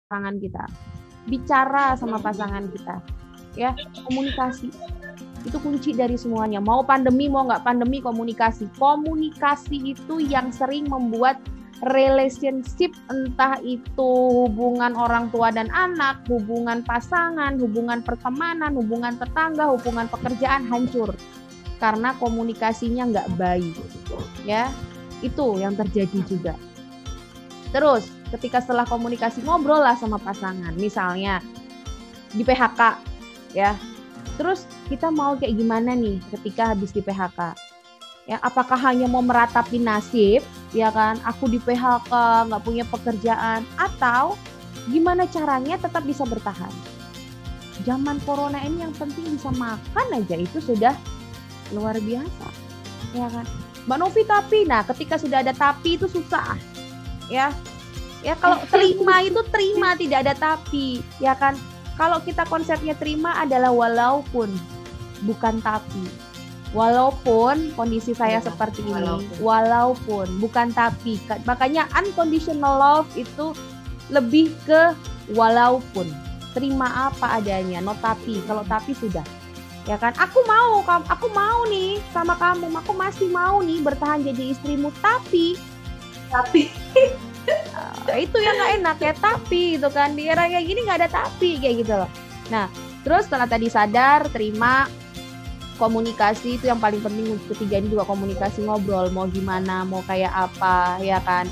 pasangan kita. Bicara sama pasangan kita. Ya, komunikasi. Itu kunci dari semuanya. Mau pandemi, mau nggak pandemi, komunikasi. Komunikasi itu yang sering membuat relationship, entah itu hubungan orang tua dan anak, hubungan pasangan, hubungan pertemanan, hubungan tetangga, hubungan pekerjaan hancur karena komunikasinya nggak baik, ya. Itu yang terjadi juga. Terus ketika setelah komunikasi, ngobrol lah sama pasangan, misalnya di PHK, ya. Terus kita mau kayak gimana nih ketika habis di PHK? Ya, apakah hanya mau meratapi nasib, ya kan? Aku di PHK, nggak punya pekerjaan, atau gimana caranya tetap bisa bertahan? Zaman corona ini yang penting bisa makan aja itu sudah luar biasa, ya kan? Mbak Novi, tapi, nah ketika sudah ada tapi itu susah, ya. Ya kalau terima itu terima, tidak ada tapi, ya kan? Kalau kita konsepnya terima adalah walaupun, bukan tapi. Walaupun kondisi saya seperti ini, walaupun bukan tapi. Makanya unconditional love itu lebih ke walaupun. Terima apa adanya, no tapi. Kalau tapi sudah, ya kan? Aku mau nih sama kamu, aku masih mau nih bertahan jadi istrimu, tapi itu yang nggak enak ya, tapi itu kan di era kayak gini nggak ada tapi kayak gitu loh. Nah, terus setelah tadi sadar, terima, komunikasi itu yang paling penting. Ketiga ini juga komunikasi, ngobrol mau gimana, mau kayak apa, ya kan.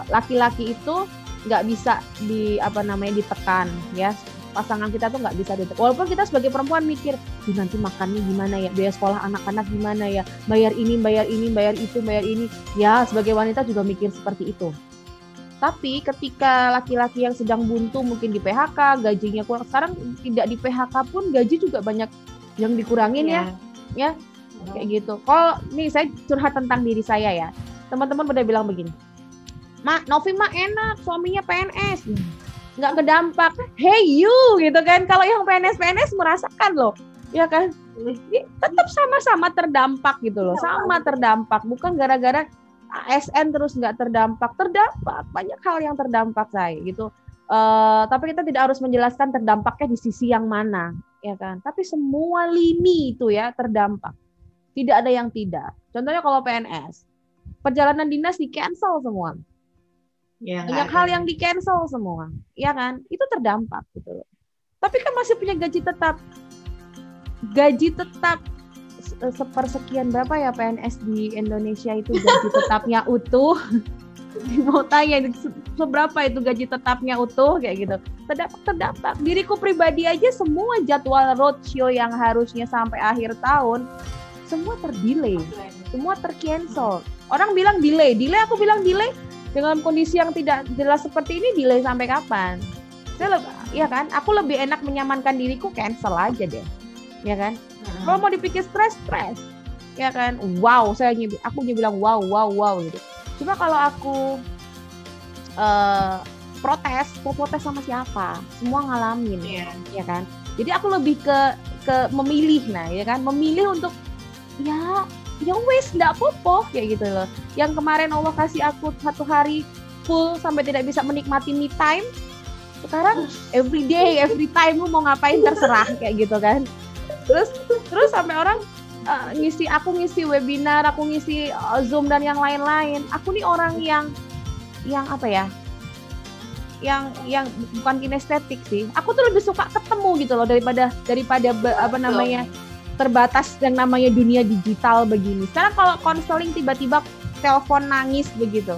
Laki-laki itu nggak bisa ditekan, ya. Pasangan kita tuh nggak bisa ditekan. Walaupun kita sebagai perempuan mikir, nanti makannya gimana ya, biaya sekolah anak-anak gimana ya, bayar ini, bayar itu, bayar ini. Ya, sebagai wanita juga mikir seperti itu. Tapi ketika laki-laki yang sedang buntu, mungkin di PHK, gajinya kurang. Sekarang tidak di PHK pun gaji juga banyak yang dikurangin, ya kayak gitu. Kalau nih saya curhat tentang diri saya ya, teman-teman pada bilang begini, Novi enak, suaminya PNS, nggak kedampak. Hey you, gitu kan? Kalau yang PNS merasakan loh, ya kan? Tetap sama-sama terdampak gitu loh, sama terdampak. Bukan gara-gara ASN terus nggak terdampak banyak hal yang terdampak saya gitu. Tapi kita tidak harus menjelaskan terdampaknya di sisi yang mana, ya kan? Tapi semua lini itu ya terdampak. Tidak ada yang tidak. Contohnya kalau PNS, perjalanan dinas di-cancel semua. Ya, banyak hal yang di-cancel semua, ya kan? Itu terdampak gitu loh. Tapi kan masih punya gaji tetap. Gaji tetap sepersekian berapa ya PNS di Indonesia itu gaji tetapnya utuh. Mau tanya seberapa itu gaji tetapnya utuh kayak gitu. Terdampak. Diriku pribadi aja semua jadwal roadshow yang harusnya sampai akhir tahun semua terdelay, semua tercancel. Orang bilang delay, aku bilang delay dengan kondisi yang tidak jelas seperti ini, delay sampai kapan? Ya kan, aku lebih enak menyamankan diriku, cancel aja deh, ya kan? Kalau mau dipikir stres, ya kan? Wow, aku bilang wow gitu. Cuma kalau aku protes sama siapa? Semua ngalamin, ya kan? Jadi aku lebih ke memilih, ya kan? Memilih untuk ya wes nggak apa-apa kayak gitu loh. Yang kemarin Allah kasih aku 1 hari full sampai tidak bisa menikmati me time. Sekarang every day, every time lu mau ngapain terserah kayak gitu kan. Terus sampai orang aku ngisi webinar, aku ngisi Zoom dan yang lain-lain. Aku nih orang yang apa ya? Yang bukan kinestetik sih. Aku tuh lebih suka ketemu gitu loh daripada terbatas yang namanya dunia digital begini. Sekarang kalau konseling tiba-tiba telepon nangis begitu.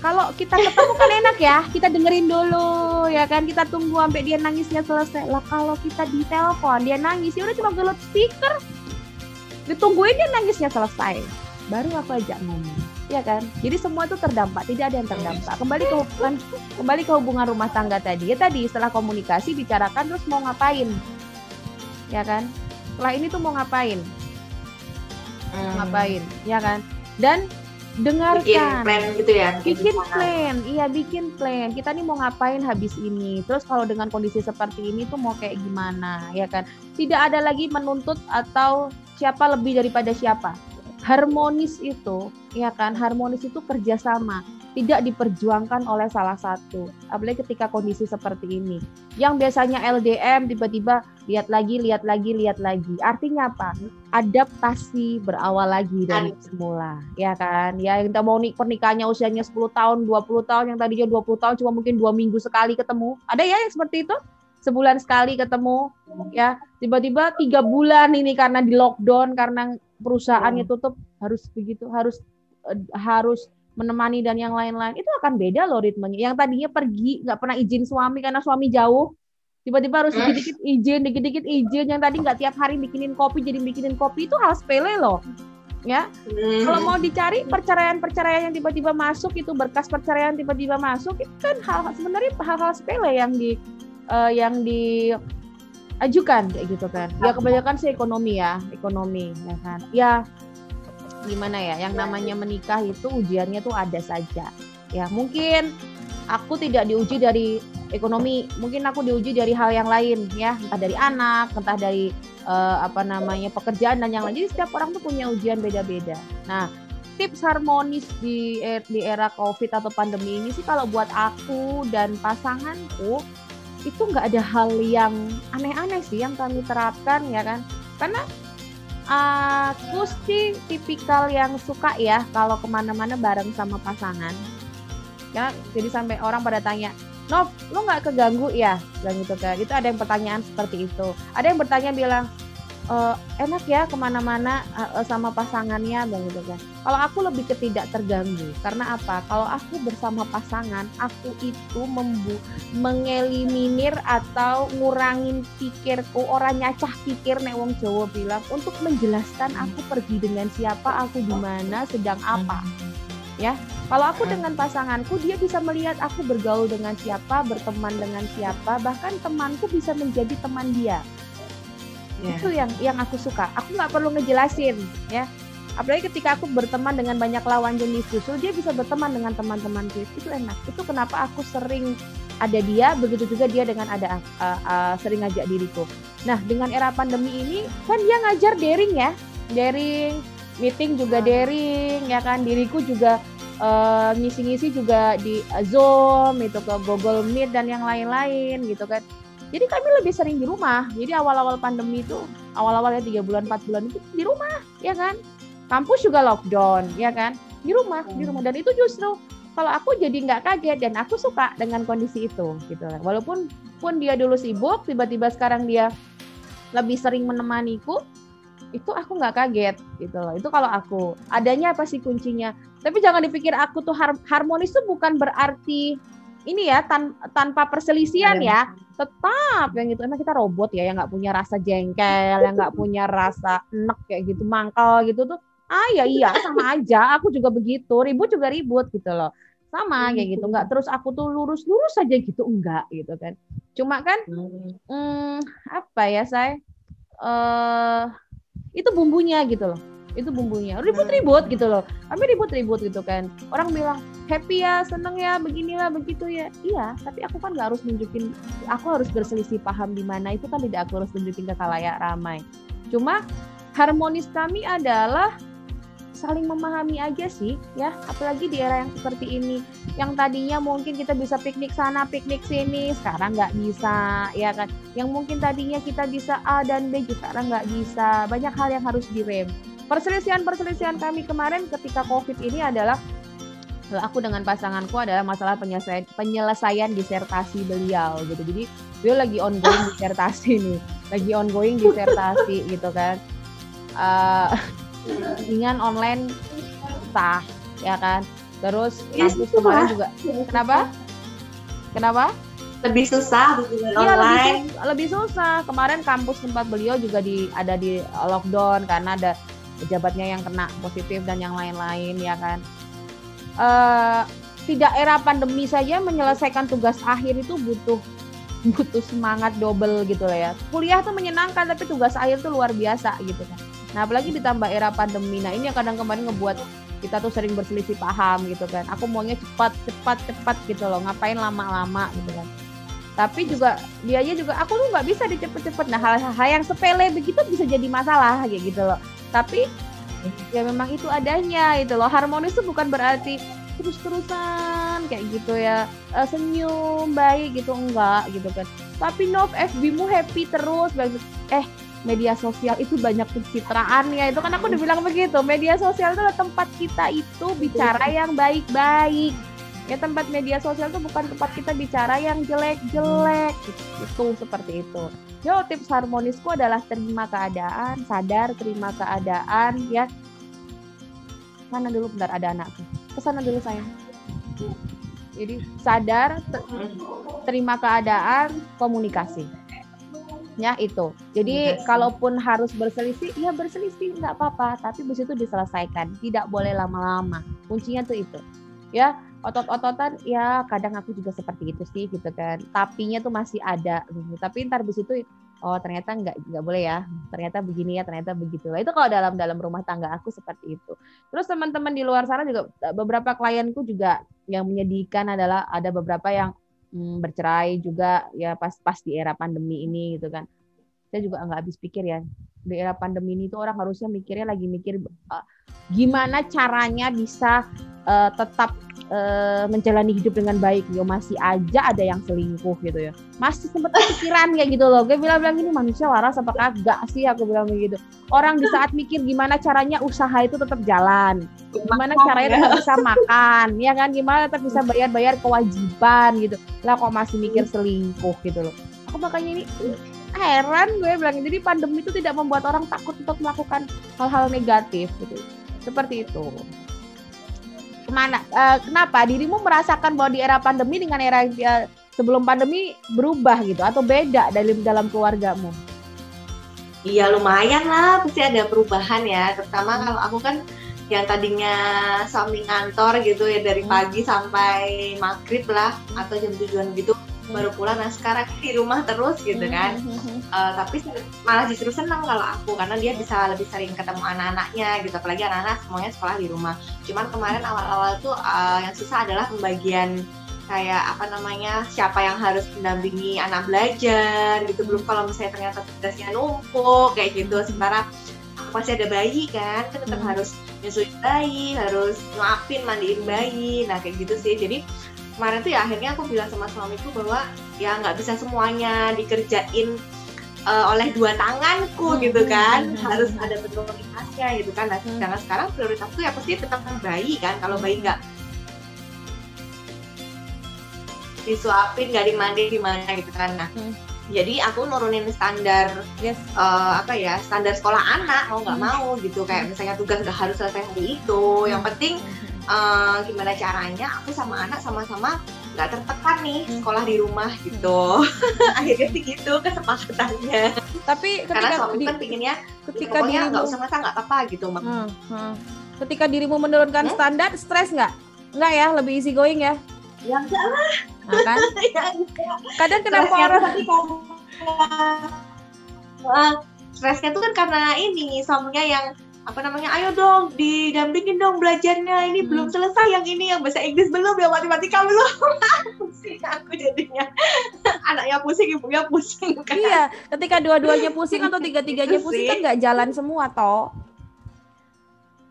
Kalau kita ketemu kan enak ya, kita dengerin dulu ya kan, kita tunggu sampai dia nangisnya selesai. Lah kalau kita di telepon dia nangis, ya udah cuma gelut speaker. Ditungguin dia nangisnya selesai. Baru aku ajak ngomong. Ya kan? Jadi semua itu terdampak, tidak ada yang terdampak. Kembali ke hubungan rumah tangga tadi. Ya tadi setelah komunikasi bicarakan terus mau ngapain. Ya kan? Setelah ini tuh mau ngapain? Ya kan? Dan dengarkan. Bikin plan gitu ya. Bikin plan. Kita nih mau ngapain habis ini? Terus kalau dengan kondisi seperti ini tuh mau kayak gimana, ya kan? Tidak ada lagi menuntut atau siapa lebih daripada siapa. harmonis itu, ya kan, harmonis itu kerjasama, tidak diperjuangkan oleh salah satu. Apalagi ketika kondisi seperti ini, yang biasanya LDM tiba-tiba lihat lagi. Artinya apa? Adaptasi berawal lagi dari semula, ya kan? Ya, yang kita mau pernikahannya usianya 10 tahun, 20 tahun, yang tadinya 20 tahun cuma mungkin 2 minggu sekali ketemu. Ada ya yang seperti itu? Sebulan sekali ketemu, ya tiba-tiba 3 bulan ini karena di lockdown, karena perusahaannya tutup, harus begitu, harus menemani dan yang lain-lain. Itu akan beda loh ritmenya. Yang tadinya pergi nggak pernah izin suami karena suami jauh, tiba-tiba harus dikit-dikit izin. Yang tadi nggak tiap hari bikinin kopi jadi bikinin kopi, itu hal sepele loh. Ya, kalau mau dicari perceraian yang tiba-tiba masuk, itu berkas perceraian tiba-tiba masuk, itu kan sebenarnya hal-hal sepele yang diajukan kayak gitu kan. Ya kebanyakan sih ekonomi ya kan. Ya gimana ya, yang namanya menikah itu ujiannya tuh ada saja. Ya mungkin aku tidak diuji dari ekonomi, mungkin aku diuji dari hal yang lain ya, entah dari anak, entah dari pekerjaan dan yang lain. Jadi setiap orang tuh punya ujian beda-beda. Nah, tips harmonis di era COVID atau pandemi ini sih kalau buat aku dan pasanganku itu nggak ada hal yang aneh-aneh sih yang kami terapkan, ya kan. Karena aku sih tipikal yang suka ya kalau kemana-mana bareng sama pasangan. Ya, jadi sampai orang pada tanya, Nov, lu nggak keganggu ya? Bilang gitu kan. Itu ada yang pertanyaan seperti itu. Ada yang bertanya bilang, enak ya kemana-mana sama pasangannya, bilang gitu kan. Kalau aku lebih ke tidak terganggu. Karena apa? Kalau aku bersama pasangan, aku itu mengeliminir atau ngurangin pikirku, orang nyacah pikir, nek wong Jawa bilang, untuk menjelaskan aku pergi dengan siapa, aku di mana, sedang apa. Ya, kalau aku dengan pasanganku, dia bisa melihat aku bergaul dengan siapa, berteman dengan siapa, bahkan temanku bisa menjadi teman dia. Itu yang aku suka. Aku nggak perlu ngejelasin, ya. Apalagi ketika aku berteman dengan banyak lawan jenis, justru dia bisa berteman dengan teman-temanku. Itu enak. Itu kenapa aku sering ada dia, begitu juga dia dengan sering ngajak diriku. Nah, dengan era pandemi ini kan dia ngajar daring ya, daring, meeting juga daring, ya kan. Diriku juga ngisi-ngisi juga di Zoom, itu ke Google Meet dan yang lain-lain gitu kan. Jadi kami lebih sering di rumah. Jadi awal-awal pandemi itu, awal-awal ya 3 bulan, 4 bulan itu di rumah, ya kan. Kampus juga lockdown, ya kan. Di rumah. Dan itu justru kalau aku jadi nggak kaget dan aku suka dengan kondisi itu, gitu. Walaupun dia dulu sibuk, tiba-tiba sekarang dia lebih sering menemaniku, itu aku nggak kaget, gitu loh. Itu kalau aku. Adanya apa sih kuncinya? Tapi jangan dipikir aku tuh harmonis tuh bukan berarti ini ya tanpa perselisihan ya, tetap yang gitu. Emang kita robot ya, yang nggak punya rasa jengkel, yang nggak punya rasa enek kayak gitu, mangkal gitu tuh. Iya sama aja, aku juga begitu, ribut juga ribut gitu loh, sama kayak gitu. Nggak terus aku tuh lurus saja gitu, enggak gitu kan. Cuma kan apa ya saya itu bumbunya gitu loh. Itu bumbunya, ribut-ribut gitu loh. Kami ribut-ribut gitu kan. Orang bilang happy ya, seneng ya, beginilah, begitu ya. Iya, tapi aku kan nggak harus nunjukin, aku harus berselisih paham di mana, itu kan tidak aku harus nunjukin ke khalayak ramai. Cuma harmonis kami adalah saling memahami aja sih ya, apalagi di era yang seperti ini, yang tadinya mungkin kita bisa piknik sana piknik sini, sekarang nggak bisa, ya kan. Yang mungkin tadinya kita bisa A dan B, sekarang nggak bisa. Banyak hal yang harus direm. Perselisihan kami kemarin ketika COVID ini adalah, aku dengan pasanganku adalah masalah penyelesaian disertasi beliau gitu. Jadi beliau lagi ongoing disertasi gitu kan. Dengan online sah, ya kan. Terus kampus kemarin juga. Kenapa? Lebih susah online. Lebih susah. Kemarin kampus tempat beliau juga ada di lockdown karena ada pejabatnya yang kena positif dan yang lain-lain, ya kan. Tidak era pandemi saja menyelesaikan tugas akhir itu butuh semangat double gitu lah ya. Kuliah tuh menyenangkan tapi tugas akhir tuh luar biasa gitu kan. Nah, apalagi ditambah era pandemi. Nah, ini yang kadang kemarin ngebuat kita tuh sering berselisih paham gitu kan. Aku maunya cepat gitu loh. Ngapain lama-lama gitu kan. Tapi juga dianya juga aku tuh nggak bisa dicepet-cepet. Nah, hal-hal yang sepele begitu bisa jadi masalah kayak gitu loh. Tapi Ya memang itu adanya itu loh. Harmonis itu bukan berarti terus-terusan kayak gitu ya, senyum baik gitu, enggak gitu kan. Tapi no, FB-mu happy terus, media sosial itu banyak pencitraan ya, itu kan aku udah bilang begitu. Media sosial itu adalah tempat kita itu bicara yang baik-baik ya, tempat media sosial itu bukan tempat kita bicara yang jelek-jelek itu seperti itu. Yo, tips harmonisku adalah terima keadaan, sadar terima keadaan ya. Mana dulu, bentar, ada anakku kesana dulu sayang. Jadi sadar, terima keadaan, komunikasi ya itu. Jadi kalaupun harus berselisih, ya berselisih nggak apa-apa, tapi habis itu diselesaikan, tidak boleh lama-lama. Kuncinya tuh itu ya. Otot-ototan ya kadang aku juga seperti itu sih gitu kan, tapinya tuh masih ada gitu. Tapi ntar habis itu oh ternyata nggak boleh ya, ternyata begini ya, ternyata begitu lah. Itu kalau dalam rumah tangga aku seperti itu. Terus teman-teman di luar sana juga, beberapa klienku juga yang menyedihkan adalah ada beberapa yang bercerai juga ya pas di era pandemi ini gitu kan. Saya juga nggak habis pikir ya, di era pandemi ini tuh orang harusnya lagi mikir gimana caranya bisa tetap menjalani hidup dengan baik. Yo, masih aja ada yang selingkuh gitu ya, masih sempet pikiran kayak gitu loh. Gue bilang gini, manusia waras apa kagak sih, aku bilang begitu. Orang di saat mikir gimana caranya usaha itu tetap jalan, gimana caranya tetap bisa makan ya kan, gimana tetap bisa bayar kewajiban gitu lah, kok masih mikir selingkuh gitu loh. Aku makanya ini heran gue bilang. Jadi pandemi itu tidak membuat orang takut untuk melakukan hal-hal negatif gitu, seperti itu. Kenapa dirimu merasakan bahwa di era pandemi dengan era sebelum pandemi berubah gitu, atau beda dalam keluargamu? Iya lumayan lah, pasti ada perubahan ya. Terutama kalau aku kan yang tadinya suami ngantor gitu ya, dari pagi sampai maghrib lah, atau jam 7-an gitu baru pulang. Nah sekarang di rumah terus gitu kan. Tapi malah justru senang kalau aku, karena dia bisa lebih sering ketemu anak-anaknya gitu, apalagi anak-anak semuanya sekolah di rumah. Cuman kemarin awal-awal tuh yang susah adalah pembagian kayak siapa yang harus mendampingi anak belajar gitu. Belum kalau misalnya ternyata tugasnya numpuk kayak gitu, sementara aku pasti ada bayi kan tetap harus nyusuin bayi, harus nyuapin, mandiin bayi, nah kayak gitu sih. Jadi kemarin tuh ya akhirnya aku bilang sama suamiku bahwa ya nggak bisa semuanya dikerjain oleh dua tanganku gitu kan, harus ada prioritasnya gitu kan. Nah sedangkan sekarang prioritasku ya pasti tetap bayi kan. Kalau bayi nggak disuapin, nggak dimandiin gimana gitu kan. Nah jadi aku nurunin standar standar sekolah anak mau nggak mau gitu. Kayak misalnya tugas nggak harus selesai hari itu, yang penting gimana caranya aku sama anak sama-sama nggak tertekan nih sekolah di rumah gitu. Akhirnya sih gitu kesepakatannya. Tapi karena suami kan pinginnya ketika pokoknya nggak usah masak nggak apa-apa gitu. Ketika dirimu menurunkan standar, stres nggak ya, lebih easy going ya? Ya enggak lah. Nah, kan? Kadang kenapa orang stresnya tuh kan karena ini suaminya yang ayo dong didampingin dong belajarnya, ini belum selesai, yang ini yang bahasa Inggris belum, yang matematika belum. Pusing aku jadinya. Anaknya pusing, ibunya pusing kan. Iya, ketika dua-duanya pusing atau tiga-tiganya pusing kan nggak jalan semua toh.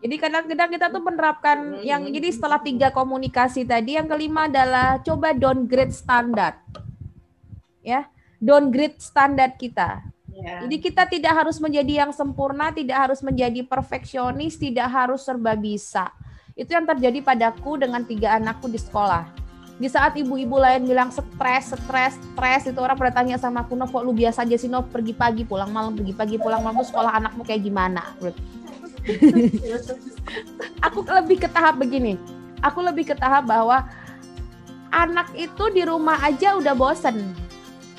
Jadi kadang-kadang kita tuh menerapkan jadi setelah 3 komunikasi tadi, yang kelima adalah coba downgrade standar. Ya, downgrade standar kita. Jadi kita tidak harus menjadi yang sempurna, tidak harus menjadi perfeksionis, tidak harus serba bisa. Itu yang terjadi padaku dengan 3 anakku di sekolah. Di saat ibu-ibu lain bilang stres, itu orang pada tanya sama aku, "Nov, kok lu biasa aja sih, Nov, pergi pagi pulang malam, sekolah anakmu kayak gimana?" Aku lebih ke tahap begini. Aku lebih ke tahap bahwa anak itu di rumah aja udah bosen.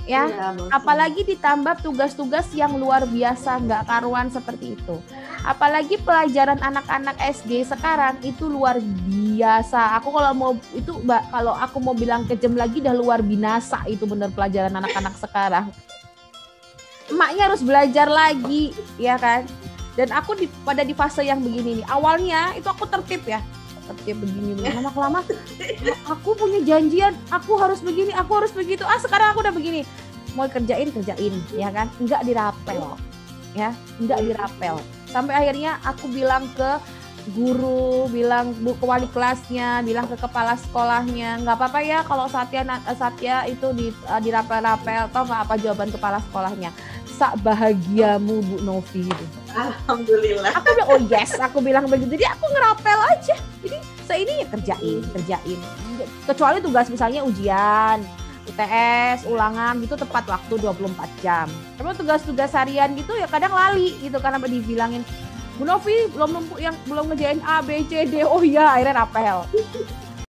Ya, apalagi ditambah tugas-tugas yang luar biasa, nggak karuan seperti itu. Apalagi pelajaran anak-anak SD sekarang itu luar biasa. Kalau aku mau bilang kejam lagi, dah luar binasa itu bener pelajaran anak-anak sekarang. Emaknya harus belajar lagi, ya kan? Dan aku pada di fase yang begini nih. Awalnya itu aku tertib begini, lama-lama aku punya janjian, aku harus begini, aku harus begitu. Sekarang aku udah begini, mau kerjain, ya kan? Enggak dirapel, ya, enggak dirapel. Sampai akhirnya aku bilang ke guru, bilang ke wali kelasnya, bilang ke kepala sekolahnya, nggak apa-apa ya kalau Satya itu dirapel-rapel, tau nggak apa jawaban kepala sekolahnya? Sak bahagiamu Bu Novi gitu. Alhamdulillah. Aku bilang oh yes, aku bilang begitu. Jadi aku ngerapel aja. Jadi ini ya kerjain. Kecuali tugas misalnya ujian, UTS, ulangan gitu tepat waktu 24 jam. Tapi tugas-tugas harian gitu ya kadang lali gitu karena dibilangin Bu Novi belum ngerjain A, B, C, D, oh iya akhirnya rapel.